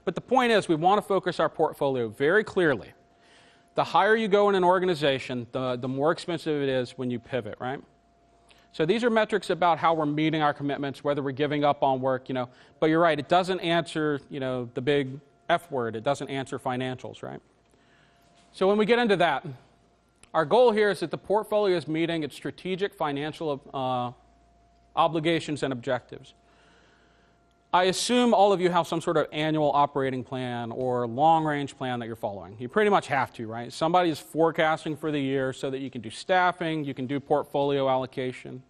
But the point is, we want to focus our portfolio very clearly. The higher you go in an organization, the more expensive it is when you pivot, right? So these are metrics about how we're meeting our commitments, whether we're giving up on work, But you're right, it doesn't answer, the big F word. It doesn't answer financials, right? So when we get into that, our goal here is that the portfolio is meeting its strategic financial obligations and objectives. I assume all of you have some sort of annual operating plan or long-range plan that you're following. You pretty much have to, right? Somebody is forecasting for the year so that you can do staffing, you can do portfolio allocation.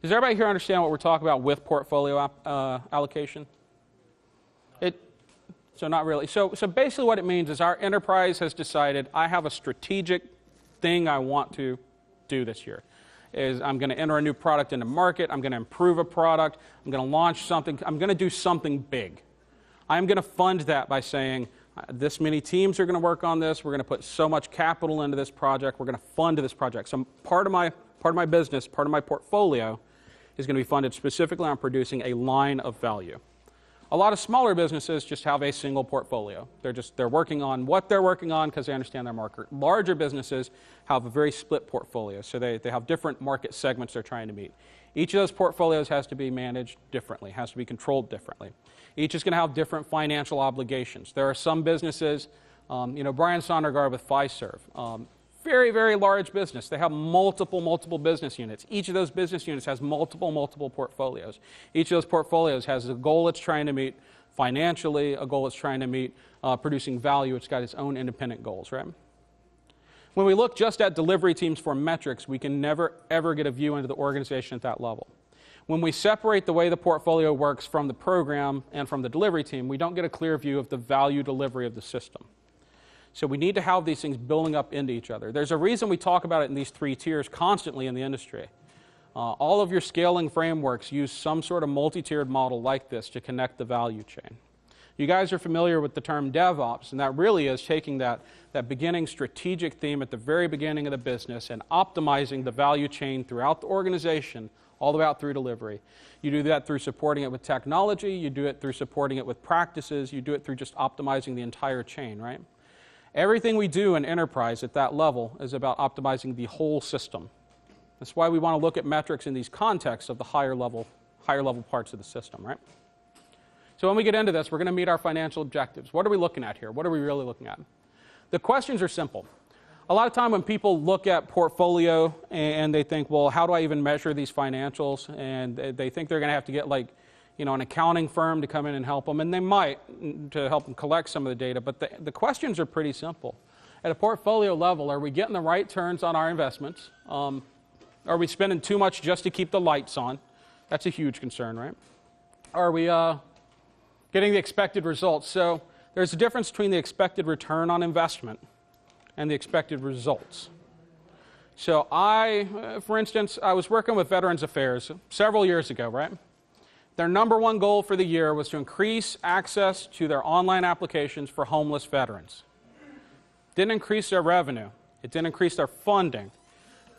Does everybody here understand what we're talking about with portfolio allocation? So not really. So basically what it means is our enterprise has decided, I have a strategic thing I want to do this year. I'm going to enter a new product in the market, I'm going to improve a product, I'm going to launch something, I'm going to do something big. I'm going to fund that by saying, this many teams are going to work on this, we're going to put so much capital into this project, we're going to fund this project. So part of my business, part of my portfolio is going to be funded specifically on producing a line of value. A lot of smaller businesses just have a single portfolio. They're working on what they're working on because they understand their market. Larger businesses have a very split portfolio, so they have different market segments they're trying to meet. Each of those portfolios has to be managed differently, has to be controlled differently. Each is going to have different financial obligations. There are some businesses, Brian Sondergaard with Fiserv, very, very large business. They have multiple business units. Each of those business units has multiple portfolios. Each of those portfolios has a goal it's trying to meet financially, a goal it's trying to meet producing value. It's got its own independent goals, right? When we look just at delivery teams for metrics, we can never, ever get a view into the organization at that level. When we separate the way the portfolio works from the program and from the delivery team, we don't get a clear view of the value delivery of the system. So we need to have these things building up into each other. There's a reason we talk about it in these three tiers constantly in the industry. All of your scaling frameworks use some sort of multi-tiered model like this to connect the value chain. You guys are familiar with the term DevOps, and that really is taking that beginning strategic theme at the very beginning of the business and optimizing the value chain throughout the organization, all the way out through delivery. You do that through supporting it with technology, you do it through supporting it with practices, you do it through just optimizing the entire chain, right? Everything we do in enterprise at that level is about optimizing the whole system. That's why we want to look at metrics in these contexts of the higher level parts of the system, right? So when we get into this, we're going to meet our financial objectives. What are we looking at here? What are we really looking at? The questions are simple. A lot of time when people look at portfolio and they think, well, how do I even measure these financials? And they think they're going to have to get like, you know, an accounting firm to come in and help them, and they might to help them collect some of the data, but the questions are pretty simple. At a portfolio level, are we getting the right turns on our investments? Are we spending too much just to keep the lights on? That's a huge concern, right? Are we getting the expected results? So there's a difference between the expected return on investment and the expected results. So for instance, I was working with Veterans Affairs several years ago, right? Their number one goal for the year was to increase access to their online applications for homeless veterans. Didn't increase their revenue. It didn't increase their funding.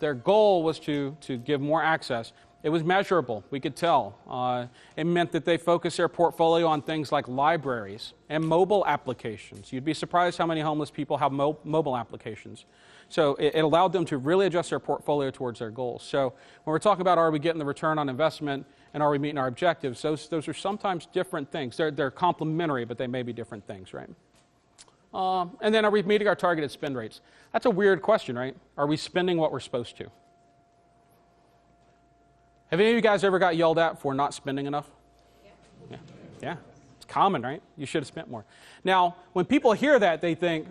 Their goal was to give more access. It was measurable. We could tell. It meant that they focused their portfolio on things like libraries and mobile applications. You'd be surprised how many homeless people have mobile applications. So it allowed them to really adjust their portfolio towards their goals. So when we're talking about are we getting the return on investment and are we meeting our objectives, those are sometimes different things. They're complementary, but they may be different things, right? And then are we meeting our targeted spend rates? That's a weird question, right? Are we spending what we're supposed to? Have any of you guys ever got yelled at for not spending enough? Yeah. It's common, right? You should have spent more. Now, when people hear that, they think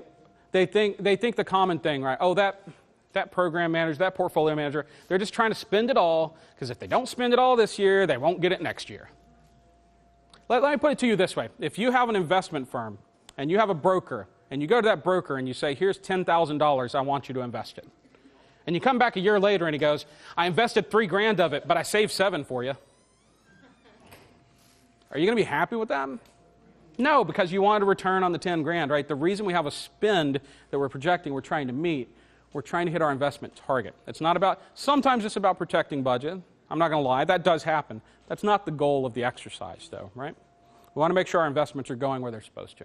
the common thing, right? Oh, that program manager, that portfolio manager, they're just trying to spend it all, because if they don't spend it all this year, they won't get it next year. Let me put it to you this way. If you have an investment firm and you have a broker, and you go to that broker and you say, here's $10,000, I want you to invest it. And you come back a year later and he goes, I invested $3,000 of it, but I saved $7,000 for you. Are you going to be happy with that? No, because you wanted a return on the $10,000, right? The reason we have a spend that we're projecting, we're trying to meet, we're trying to hit our investment target. It's not about, sometimes it's about protecting budget. I'm not going to lie, that does happen. That's not the goal of the exercise, though, right? We want to make sure our investments are going where they're supposed to.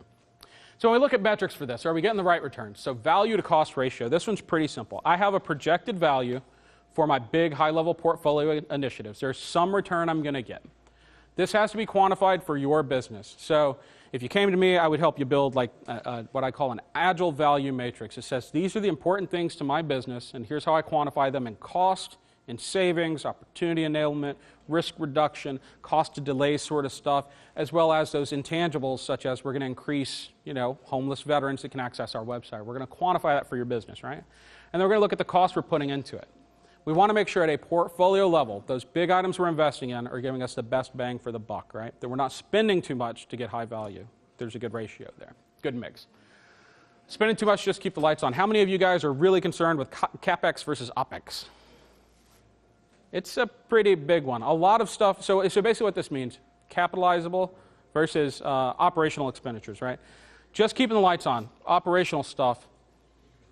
So when we look at metrics for this, are we getting the right returns? So value to cost ratio, this one's pretty simple. I have a projected value for my big high-level portfolio initiatives. There's some return I'm going to get. This has to be quantified for your business. So if you came to me, I would help you build like what I call an Agile value matrix. It says these are the important things to my business, and here's how I quantify them in cost, in savings, opportunity enablement, risk reduction, cost to delay sort of stuff, as well as those intangibles such as we're going to increase, homeless veterans that can access our website. We're going to quantify that for your business, right? And then we're going to look at the cost we're putting into it. We want to make sure at a portfolio level, those big items we're investing in are giving us the best bang for the buck, right? That we're not spending too much to get high value. There's a good ratio there. Good mix. Spending too much, just keep the lights on. How many of you guys are really concerned with CapEx versus OpEx? It's a pretty big one. A lot of stuff, so basically what this means, capitalizable versus operational expenditures, right? Just keeping the lights on. Operational stuff,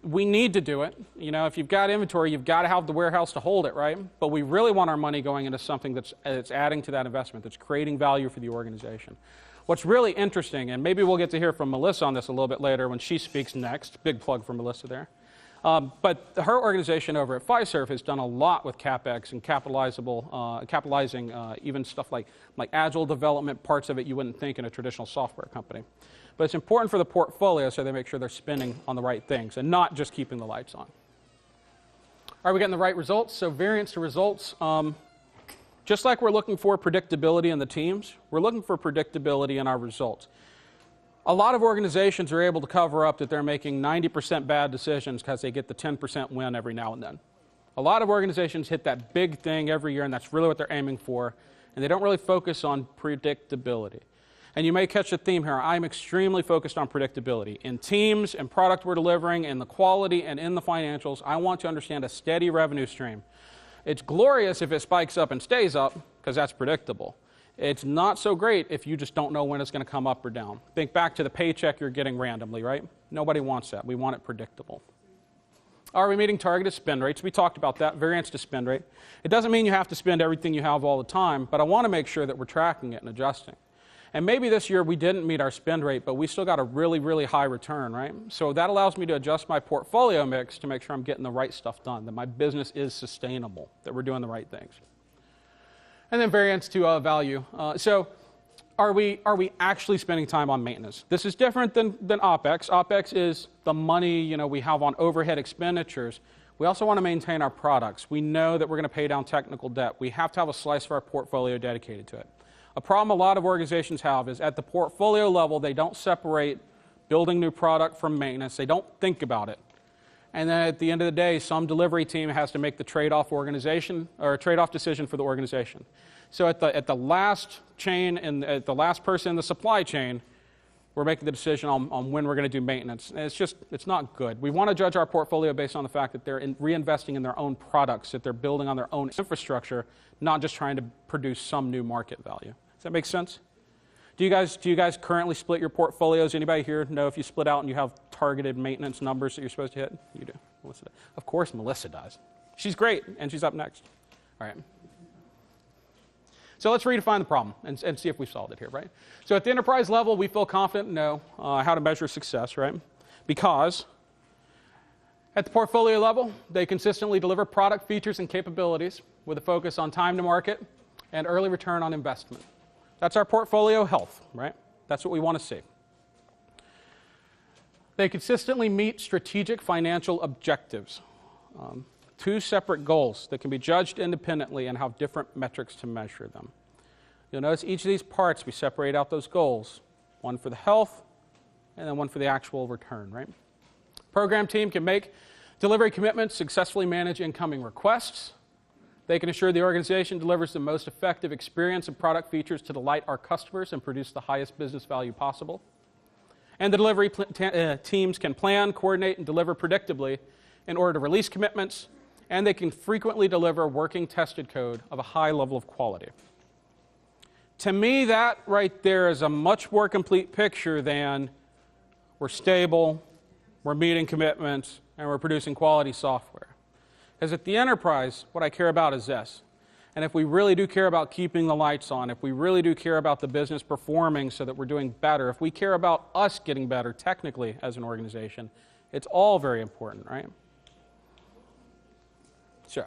we need to do it. If you've got inventory, you've got to have the warehouse to hold it, right? But we really want our money going into something that's adding to that investment, that's creating value for the organization. What's really interesting, and maybe we'll get to hear from Melissa on this a little bit later when she speaks next, big plug for Melissa there. But her organization over at Fiserv has done a lot with CapEx and capitalizing even stuff like agile development, parts of it you wouldn't think in a traditional software company. But it's important for the portfolio so they make sure they're spending on the right things and not just keeping the lights on. Are we getting the right results? So variance to results. Just like we're looking for predictability in the teams, we're looking for predictability in our results. A lot of organizations are able to cover up that they're making 90% bad decisions because they get the 10% win every now and then. A lot of organizations hit that big thing every year, and that's really what they're aiming for, and they don't really focus on predictability. And you may catch a theme here. I'm extremely focused on predictability. In teams and product we're delivering, in the quality and in the financials, I want to understand a steady revenue stream. It's glorious if it spikes up and stays up, because that's predictable. It's not so great if you just don't know when it's going to come up or down. Think back to the paycheck you're getting randomly, right? Nobody wants that. We want it predictable. Are we meeting targeted spend rates? We talked about that, variance to spend rate. It doesn't mean you have to spend everything you have all the time, but I want to make sure that we're tracking it and adjusting. And maybe this year we didn't meet our spend rate, but we still got a really, really high return, right? So that allows me to adjust my portfolio mix to make sure I'm getting the right stuff done, that my business is sustainable, that we're doing the right things. And then variance to value. So are we actually spending time on maintenance? This is different than OpEx. OpEx is the money we have on overhead expenditures. We also want to maintain our products. We know that we're going to pay down technical debt. We have to have a slice of our portfolio dedicated to it. A problem a lot of organizations have is at the portfolio level, they don't separate building new product from maintenance. They don't think about it. And then at the end of the day, some delivery team has to make the trade-off organization or a trade-off decision for the organization. So at the last chain and at the last person in the supply chain, we're making the decision on when we're going to do maintenance. And it's not good. We want to judge our portfolio based on the fact that they're reinvesting in their own products, that they're building on their own infrastructure, not just trying to produce some new market value. Does that make sense? Do you guys currently split your portfolios? Anybody here know if you split out and you have targeted maintenance numbers that you're supposed to hit? You do. Melissa does. Of course Melissa does. She's great, and she's up next. All right. So let's redefine the problem and see if we've solved it here, right? So at the enterprise level, we feel confident and know how to measure success, right? Because at the portfolio level, they consistently deliver product features and capabilities with a focus on time to market and early return on investment. That's our portfolio health, right? That's what we want to see. They consistently meet strategic financial objectives. Two separate goals that can be judged independently and have different metrics to measure them. You'll notice each of these parts, we separate out those goals. One for the health, and then one for the actual return, right? Program team can make delivery commitments, successfully manage incoming requests. They can ensure the organization delivers the most effective experience and product features to delight our customers and produce the highest business value possible. And the delivery teams can plan, coordinate, and deliver predictably in order to release commitments, and they can frequently deliver working tested code of a high level of quality. To me, that right there is a much more complete picture than we're stable, we're meeting commitments, and we're producing quality software. Because at the enterprise, what I care about is this. And if we really do care about keeping the lights on, if we really do care about the business performing so that we're doing better, if we care about us getting better technically as an organization, it's all very important, right? So,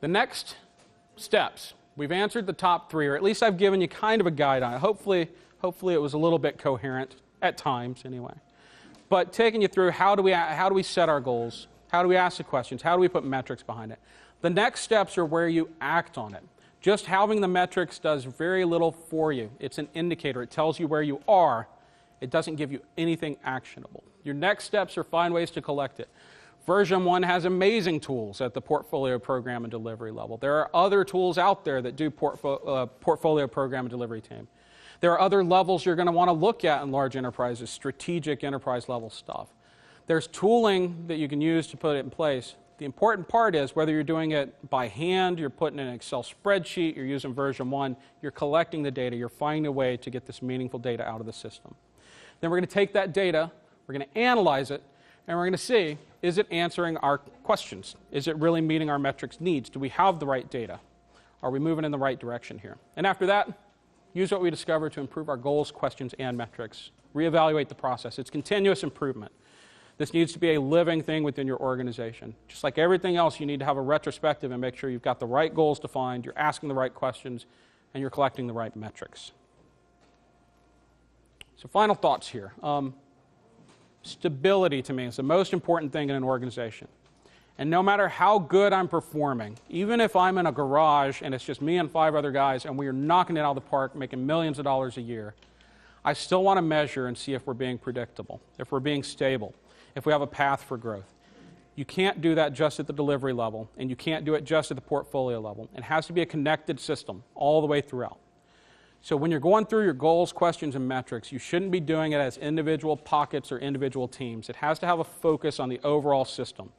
the next steps. We've answered the top three, or at least I've given you kind of a guide on it. Hopefully it was a little bit coherent, at times anyway. But taking you through how do we set our goals? How do we ask the questions? How do we put metrics behind it? The next steps are where you act on it. Just having the metrics does very little for you. It's an indicator. It tells you where you are. It doesn't give you anything actionable. Your next steps are find ways to collect it. Version 1 has amazing tools at the portfolio program and delivery level. There are other tools out there that do portfolio program and delivery team. There are other levels you're going to want to look at in large enterprises, strategic enterprise level stuff. There's tooling that you can use to put it in place. The important part is whether you're doing it by hand, you're putting in an Excel spreadsheet, you're using version 1, you're collecting the data, you're finding a way to get this meaningful data out of the system. Then we're going to take that data, we're going to analyze it, and we're going to see, is it answering our questions? Is it really meeting our metrics needs? Do we have the right data? Are we moving in the right direction here? And after that, use what we discover to improve our goals, questions, and metrics. Reevaluate the process. It's continuous improvement. This needs to be a living thing within your organization. Just like everything else, you need to have a retrospective and make sure you've got the right goals defined, you're asking the right questions, and you're collecting the right metrics. So final thoughts here. Stability to me is the most important thing in an organization. And no matter how good I'm performing, even if I'm in a garage and it's just me and 5 other guys and we are knocking it out of the park, making millions of dollars a year, I still want to measure and see if we're being predictable, if we're being stable, if we have a path for growth. You can't do that just at the delivery level, and you can't do it just at the portfolio level. It has to be a connected system all the way throughout. So when you're going through your goals, questions, and metrics, you shouldn't be doing it as individual pockets or individual teams. It has to have a focus on the overall system.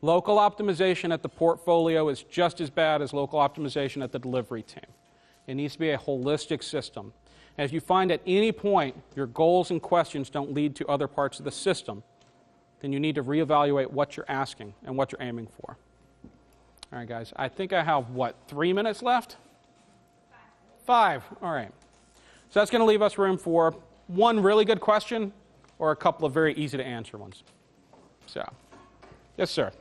Local optimization at the portfolio is just as bad as local optimization at the delivery team. It needs to be a holistic system. And if you find at any point your goals and questions don't lead to other parts of the system, then you need to reevaluate what you're asking and what you're aiming for. All right, guys, I think I have, 3 minutes left? 5. All right. So that's going to leave us room for one really good question or a couple of very easy to answer ones. So, yes, sir.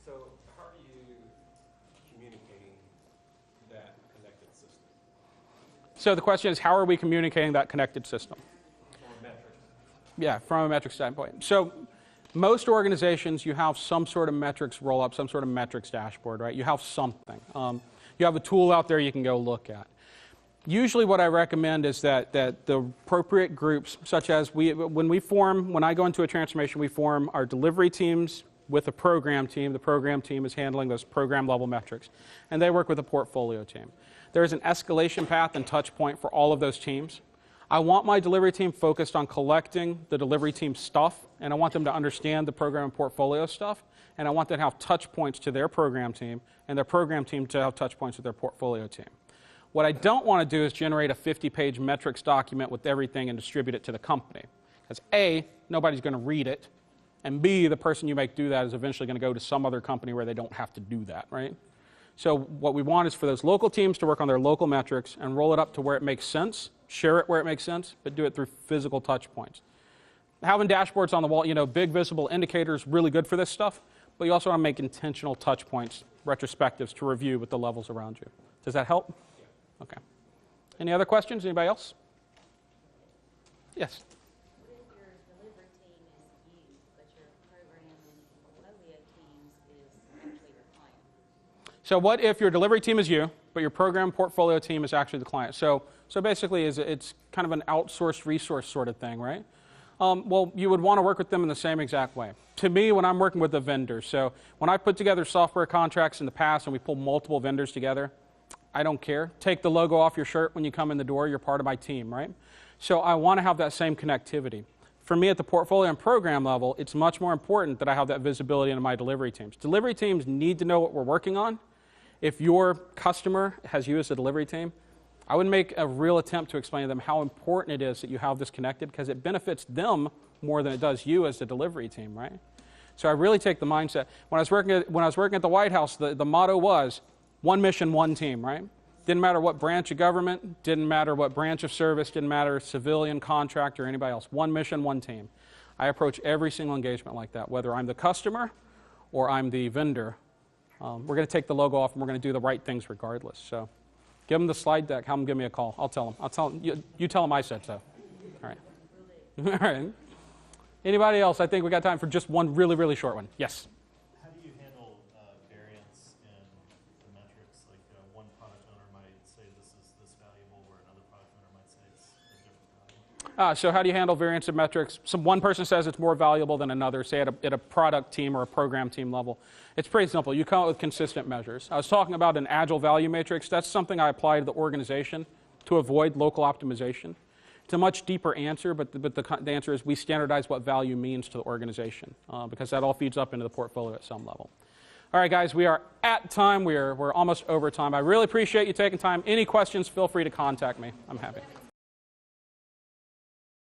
So how are you communicating that connected system? So the question is, how are we communicating that connected system? From a metric. Yeah, from a metrics standpoint. So most organizations, you have some sort of metrics roll-up, some sort of metrics dashboard, right? You have something. You have a tool out there you can go look at. Usually what I recommend is that the appropriate groups, such as when I go into a transformation, we form our delivery teams with a program team. The program team is handling those program level metrics, and they work with a portfolio team. There's an escalation path and touch point for all of those teams. I want my delivery team focused on collecting the delivery team stuff, and I want them to understand the program and portfolio stuff, and I want them to have touch points to their program team, and their program team to have touch points with their portfolio team. What I don't want to do is generate a 50-page metrics document with everything and distribute it to the company. Because A, nobody's going to read it, and B, the person you make do that is eventually going to go to some other company where they don't have to do that, right? So what we want is for those local teams to work on their local metrics and roll it up to where it makes sense, share it where it makes sense, but do it through physical touch points. Having dashboards on the wall, big visible indicators, really good for this stuff, but you also want to make intentional touch points, retrospectives to review with the levels around you. Does that help? Okay. Any other questions? Anybody else? Yes. What if your delivery team is you, but your program and portfolio teams is actually your client? So what if your delivery team is you, but your program portfolio team is actually the client? So basically it's kind of an outsourced resource sort of thing, right? Well, you would want to work with them in the same exact way. To me, when I'm working with a vendor, so when I put together software contracts in the past and we pull multiple vendors together, I don't care. Take the logo off your shirt when you come in the door. You're part of my team, right? So I want to have that same connectivity. For me at the portfolio and program level, it's much more important that I have that visibility into my delivery teams. Delivery teams need to know what we're working on. If your customer has you as a delivery team, I would make a real attempt to explain to them how important it is that you have this connected, because it benefits them more than it does you as the delivery team, right? So I really take the mindset. When I was working at the White House, the motto was, one mission, one team, right? Didn't matter what branch of government, didn't matter what branch of service, didn't matter civilian, contractor, or anybody else. One mission, one team. I approach every single engagement like that, whether I'm the customer or I'm the vendor. We're going to take the logo off and we're going to do the right things regardless. So give them the slide deck, have them give me a call. I'll tell them. You tell them I said so. All right. All right. Anybody else? I think we got time for just one really, really short one. Yes? How do you handle variance in the metrics? Like one product owner might say this is this valuable, where another product owner might say it's a different value. So how do you handle variance in metrics? One person says it's more valuable than another, say at a product team or a program team level. It's pretty simple. You come up with consistent measures. I was talking about an Agile value matrix. That's something I apply to the organization to avoid local optimization. It's a much deeper answer, but the answer is we standardize what value means to the organization because that all feeds up into the portfolio at some level. All right, guys, we are at time. We're almost over time. I really appreciate you taking time. Any questions, feel free to contact me. I'm happy.